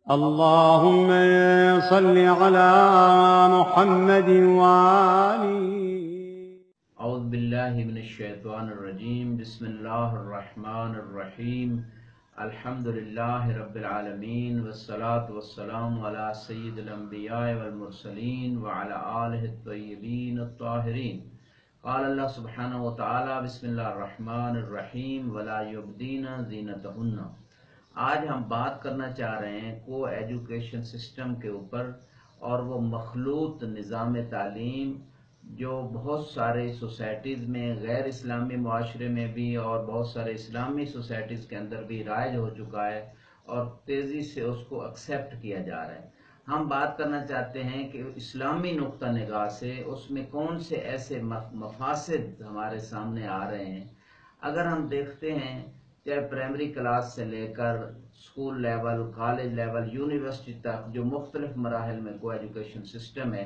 اللهم صل على محمد وآله. اعوذ باللہ من الشیطان الرجیم. بسم اللہ الرحمن الرحیم. الحمد للہ رب العالمین والصلاة والسلام علی سید الانبیاء والمرسلین وعلی آلہ الطیبین الطاہرین. قال اللہ سبحانہ وتعالی بسم اللہ الرحمن الرحیم ولا یبدین زینتہن. آج ہم بات کرنا چاہ رہے ہیں کو ایجوکیشن سسٹم کے اوپر اور وہ مخلوط نظام تعلیم جو بہت سارے سوسائٹیز میں غیر اسلامی معاشرے میں بھی اور بہت سارے اسلامی سوسائٹیز کے اندر بھی رائج ہو چکا ہے اور تیزی سے اس کو ایکسیپٹ کیا جا رہا ہے. ہم بات کرنا چاہتے ہیں کہ اسلامی نقطہ نگاہ سے اس میں کون سے ایسے مفاسد ہمارے سامنے آ رہے ہیں. اگر ہم دیکھتے ہیں چاہے پرائمری کلاس سے لے کر school level, college level, university تک جو مختلف مراحل میں کو ایجوکیشن سسٹم ہے،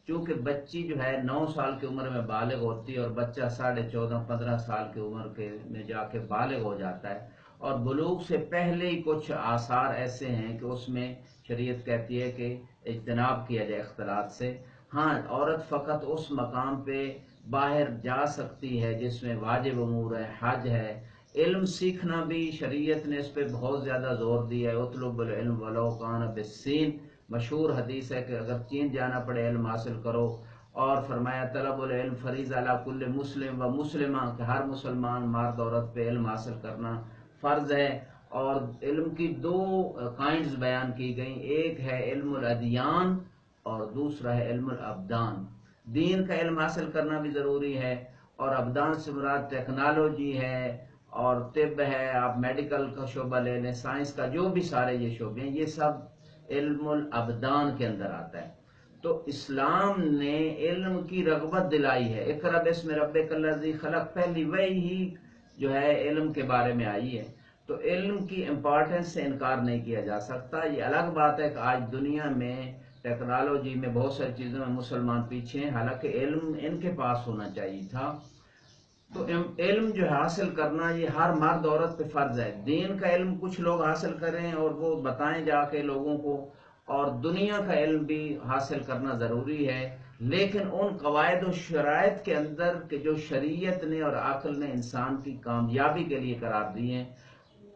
چونکہ بچی جو ہے 9 سال کی عمر میں بالغ ہوتی ہے اور بچہ 14.5-15 سال کی عمر میں جا کے بالغ ہو جاتا ہے، اور بلوغ سے پہلے ہی کچھ آثار ایسے ہیں کہ اس میں شریعت کہتی ہے کہ اجتناب کیا جائے اختلاط سے. ہاں، عورت فقط اس مقام پہ باہر جا سکتی ہے جس میں واجب امور ہے، حج ہے. علم سیکھنا بھی شریعت نے اس پہ بہت زیادہ زور دیا ہے. اطلب العلم ولو کان بالصین، مشہور حدیث ہے کہ اگر چین جانا پڑے علم حاصل کرو. اور فرمایا طلب العلم فریضہ علی کل مسلم و مسلمہ، کہ ہر مسلمان مرد عورت پہ علم حاصل کرنا فرض ہے. اور علم کی 2 کائنڈز بیان کی گئیں، ایک ہے علم الادیان اور دوسرا ہے علم الابدان. دین کا علم حاصل کرنا بھی ضروری ہے، اور ابدان سے مراد ٹیکنالوجی ہے اور طب ہے، آپ میڈیکل کا شعبہ لے لیں، سائنس کا، جو بھی سارے یہ شعبے ہیں یہ سب علم الابدان کے اندر آتا ہے. تو اسلام نے علم کی رغبت دلائی ہے. اقرأ باسم ربک الذی خلق، پہلی وحی ہی جو ہے علم کے بارے میں آئی ہے. تو علم کی امپورٹنس سے انکار نہیں کیا جا سکتا. یہ الگ بات ہے کہ آج دنیا میں ٹیکنالوجی میں بہت ساری چیزوں میں مسلمان پیچھے ہیں، حالانکہ علم ان کے پاس ہونا چاہیے تھا. تو علم جو حاصل کرنا یہ ہر مرد عورت پہ فرض ہے. دین کا علم کچھ لوگ حاصل کریں اور وہ بتائیں جا کے لوگوں کو، اور دنیا کا علم بھی حاصل کرنا ضروری ہے، لیکن ان قواعد و شرائط کے اندر کہ جو شریعت نے اور عقل نے انسان کی کامیابی کے لیے قرار دی ہیں.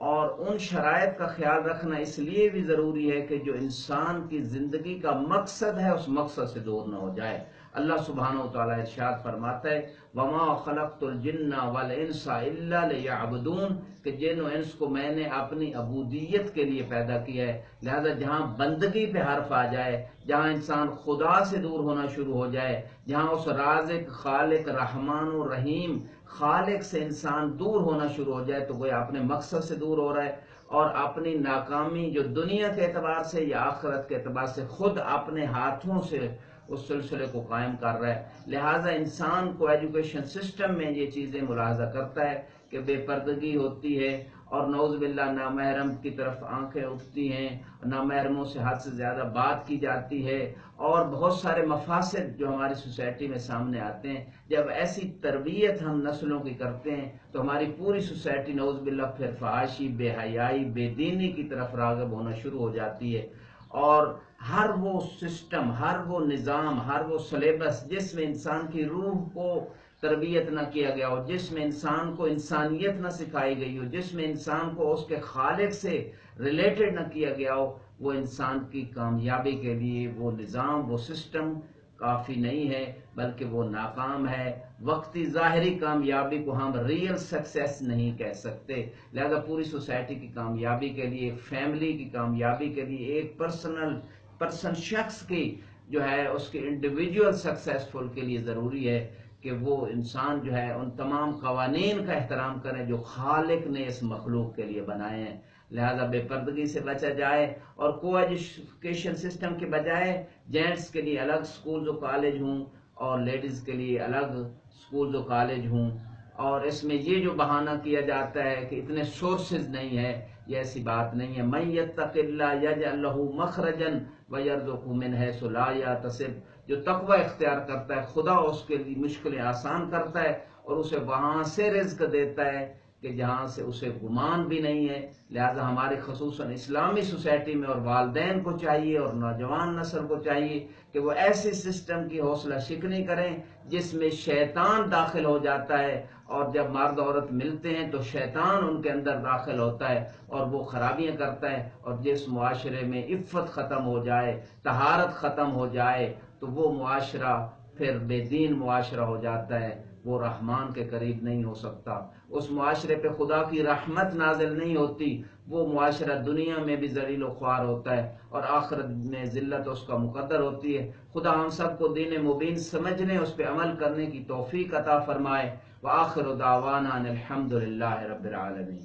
اور ان شرائط کا خیال رکھنا اس لیے بھی ضروری ہے کہ جو انسان کی زندگی کا مقصد ہے اس مقصد سے دور نہ ہو جائے. اللہ سبحانہ وتعالی ارشاد فرماتا ہے وَمَا خَلَقْتُ الْجِنَّ وَالْإِنسَ إِلَّا لِيَعْبُدُونَ، کہ جن و انس کو میں نے اپنی عبودیت کے لیے پیدا کیا ہے. لہذا جہاں بندگی پہ حرف آ جائے، جہاں انسان خدا سے دور ہونا شروع ہو جائے، جہاں اس رازق خالق رحمان و رحیم خالق سے انسان دور ہونا شروع ہو جائے، تو وہ اپنے مقصد سے دور ہو رہا ہے اور اپنی ناکامی جو دنیا کے اعتبار سے یا آخرت کے اعتبار سے خود اپنے ہاتھوں سے اس سلسلے کو قائم کر رہا ہے. لہٰذا انسان کو ایجوکیشن سسٹم میں یہ چیزیں ملاحظہ کرتا ہے کہ بے پردگی ہوتی ہے، اور نعوذ باللہ نامحرم کی طرف آنکھیں اٹھتی ہیں، نامحرموں سے حد سے زیادہ بات کی جاتی ہے، اور بہت سارے مفاسد جو ہماری سوسائٹی میں سامنے آتے ہیں. جب ایسی تربیت ہم نسلوں کی کرتے ہیں تو ہماری پوری سوسائٹی نعوذ باللہ پھر فحاشی، بے حیائی، بے دینی کی طرف راغب ہونا شروع ہو جاتی ہے. اور ہر وہ سسٹم، ہر وہ نظام، ہر وہ سلیبس جس میں انسان کی روح کو تربیت نہ کیا گیا ہو، جس میں انسان کو انسانیت نہ سکھائی گئی ہو، جس میں انسان کو اس کے خالق سے ریلیٹڈ نہ کیا گیا ہو، وہ انسان کی کامیابی کے لیے وہ نظام، وہ سسٹم کافی نہیں ہے، بلکہ وہ ناکام ہے. وقتی ظاہری کامیابی کو ہم ریئل سکسیس نہیں کہہ سکتے. لہذا پوری سوسائٹی کی کامیابی کے لیے، ایک فیملی کی کامیابی کے لیے، ایک پرسن شخص کی جو ہے اس کے انڈیویجول سکسیسفل کے لیے ضروری ہے کہ وہ انسان جو ہے ان تمام قوانین کا احترام کرے جو خالق نے اس مخلوق کے لیے بنائے ہیں. لہذا بے پردگی سے بچا جائے، اور کو ایجوکیشن سسٹم کے بجائے جینٹس کے لیے الگ سکولز و کالج ہوں اور لیڈیز کے لیے الگ سکولز و کالج ہوں. اور اس میں یہ جو بہانہ کیا جاتا ہے کہ اتنے سورسز نہیں ہے، یہ ایسی بات نہیں ہے. مَن يَتَّقِ اللَّهَ يَجْعَل لَّهُ مَخْرَجًا وَيَرْزُقْهُ مِنْ حَيْثُ لَا يَحْتَسِبُ، جو تقوی اختیار کرتا ہے خدا اس کے لیے مشکلیں آسان کرتا ہے اور اسے وہاں سے رزق دیتا ہے کہ جہاں سے اسے گمان بھی نہیں ہے۔ لہذا ہمارے خصوصاً اسلامی سوسائٹی میں اور والدین کو چاہیے اور نوجوان نسل کو چاہیے کہ وہ ایسے سسٹم کی حوصلہ شکنی کریں جس میں شیطان داخل ہو جاتا ہے، اور جب مرد عورت ملتے ہیں تو شیطان ان کے اندر داخل ہوتا ہے اور وہ خرابیاں کرتا ہے، اور جس معاشرے میں عفت ختم ہو جائے، طہارت ختم ہو جائے، تو وہ معاشرہ پھر بے دین معاشرہ ہو جاتا ہے، وہ رحمان کے قریب نہیں ہو سکتا، اس معاشرے پہ خدا کی رحمت نازل نہیں ہوتی، وہ معاشرہ دنیا میں بھی ذلیل و خوار ہوتا ہے اور آخرت میں ذلت اس کا مقدر ہوتی ہے۔ خدا ہم سب کو دین مبین سمجھنے، اس پہ عمل کرنے کی توفیق عطا فرمائے۔ وآخر دعوانا ان الحمد للہ رب العالمین۔